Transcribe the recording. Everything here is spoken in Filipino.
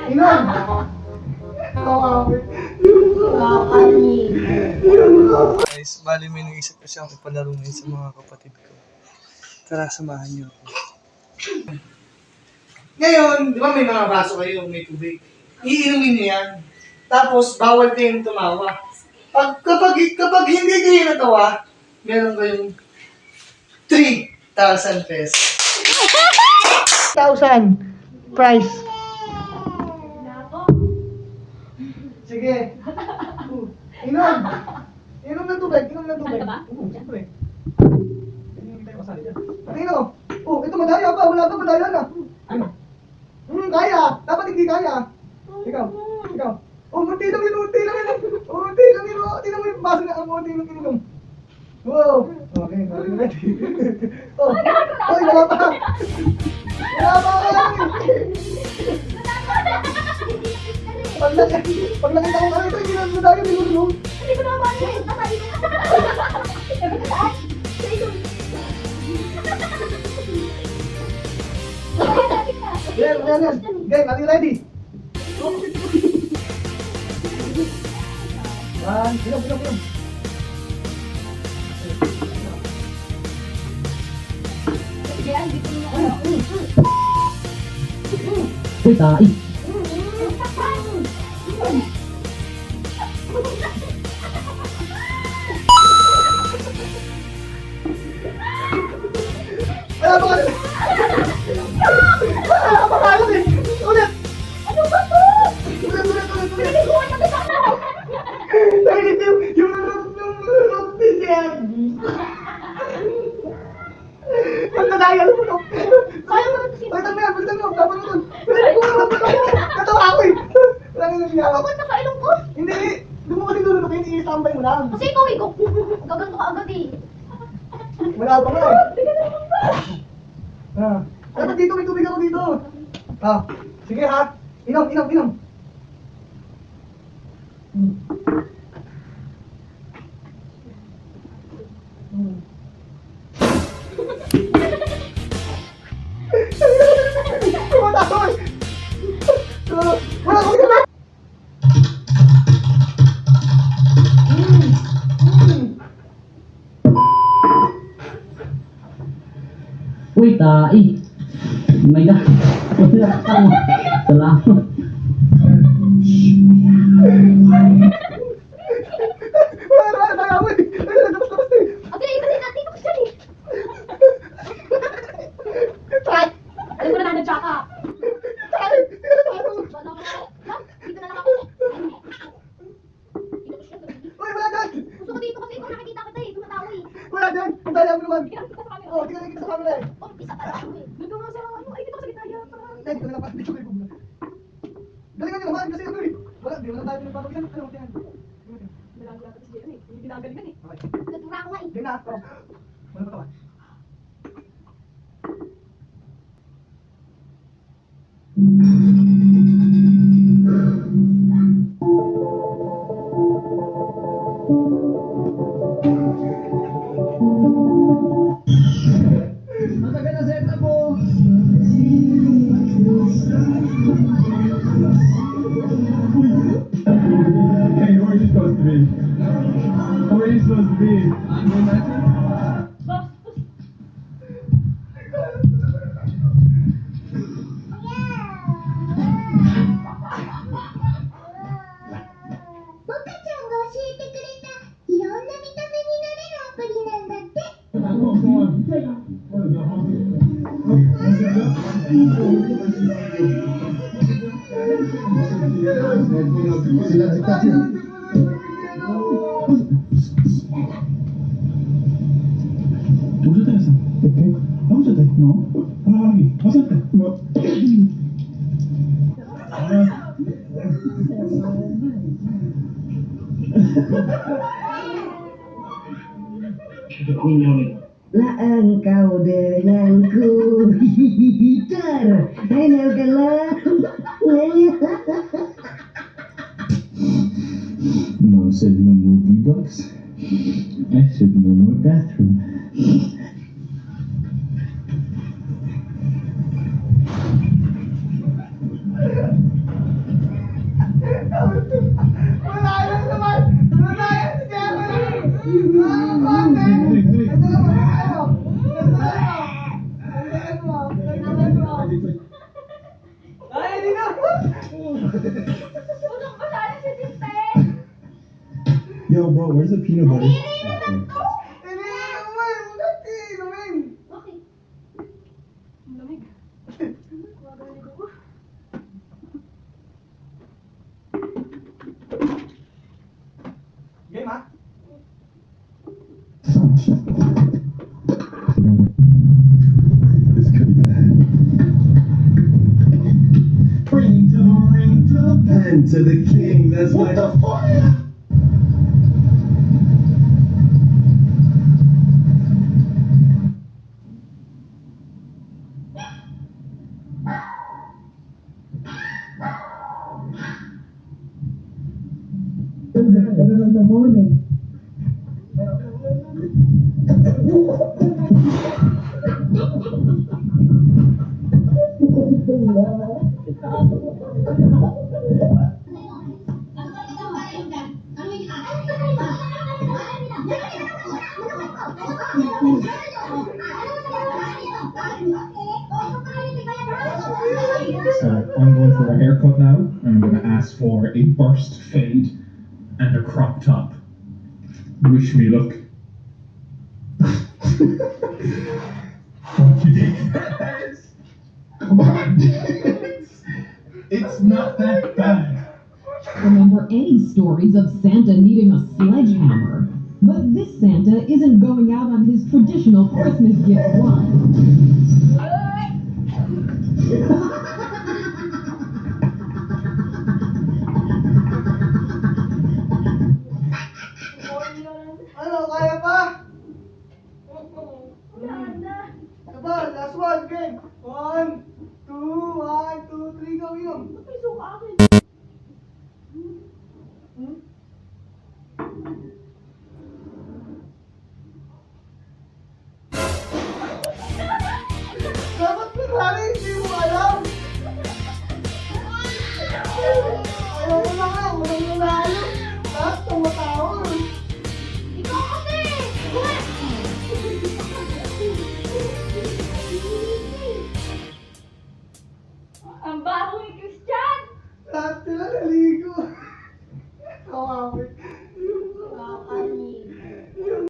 Inom! Kakawin. Guys, bali may naisip ko siyang ipalaro ngayon sa mga kapatid ko. Tara, samahan niyo ako. Ngayon, di ba may mga baso kayo, may tubig. Iinumin niyo yan. Tapos, bawal kayong tumawa. Kapag hindi kayo natawa, meron kayong 3,000 pesos. 1,000 price. Sige. Inom. Inom ng tubig. Inom ng tubig. Siyempre. Hindi tayo kasali dyan. Inom. Ito madaya pa. Wala ka madaya na. Inom. Kaya. Dapat hindi kaya. Ikaw. Munti lang yun. Munti lang yung baso na. Munti lang inom. Wow. Okay. Ready. Oy, wala pa. Pag nakita ko kami ito, hindi naman tayo nilulong. Hindi ko naman yun. Nasali ko. Yan. Game, are you ready? Inom. Uy, tai. Wala pa kayo. Wala pa kayo eh. Ulit. Ano ba to? Ulit. Pinagikuhan na kita na. Nakikita yung yan. Pagkadaya mo no. Kaya mo na kasi. Palitan mo. Dapat mo dun. Natawa ako eh. Wala nga nangyari. Bakit nakailong ko? Hindi. Doon mo kasi dulo na kayo. I-standby mo lang. Kasi ikaw ikaw. Gaganto ka agad eh. Wala pa nga eh. Dapat dito, may tubig ako dito. Sige ha. Inom. Tumatakoy! Wala ko yun! Uy, tai. May na. Salamat. Wala tayo ako eh! Labas eh! Okay, kasi natin ito kasi. Tay! Alam ko na nag-tsaka. Tay! Wala ko na. Dito na lang ako. Uy, wala dyan! Gusto ko dito kasi ikaw nakikita kita eh. Tumatawa eh. Wala dyan! Ang daya mo naman! Tingnan kita sa camera. Oo, tingnan kita sa camera eh! Isa pa lang ako eh. Nandun nga sa ano. Ay, dito ka sa gitna yan. Tay, dito na lang pa. Dito kayo bumula. Galingan nyo naman kasi ano eh! Wala, di wala tayo pinagpapagisan. Ano mo tiyan? Nalagula ka si Jay eh. Hindi ginagalingan eh. Okay. Natura ako nga eh. Game na! Wala pa tawa. Matagal na set up po! Hey, who are you supposed to be? Who are you supposed to be? I'm your mentor? 오셨다면서? 나오셨다. 하나하기. 왔었다. Lah engkau denganku terhenalkanlah. Mom said no more V-Bucks. I said no more bathroom. Yo, bro, where's the peanut butter? Iniinom mo eh. Ulat eh. Inumin. Okay. Ang lamig. Wagalig ako. Game ha? This could be bad. Ring to the pen to the king. That's what the fuck? In the morning. So I'm going for a haircut now, and I'm going to ask for a burst fade and a crop top. Wish me luck. What you think? Come on, it's not that bad. Remember any stories of Santa needing a sledgehammer. But this Santa isn't going out on his traditional Christmas gift run. Ano, kaya pa? Wala na. Ano ba? Last one, game. 1, 2, 1, 2, 3, go, inom. Ba't may suka akin? Dapat pinari, hindi mo alam. Ayaw mo na nga, walang nanalo. Tapos tumatawa. Ikaw kasi! Uwe! Ang baho ni Christian! Lahat sila naligo.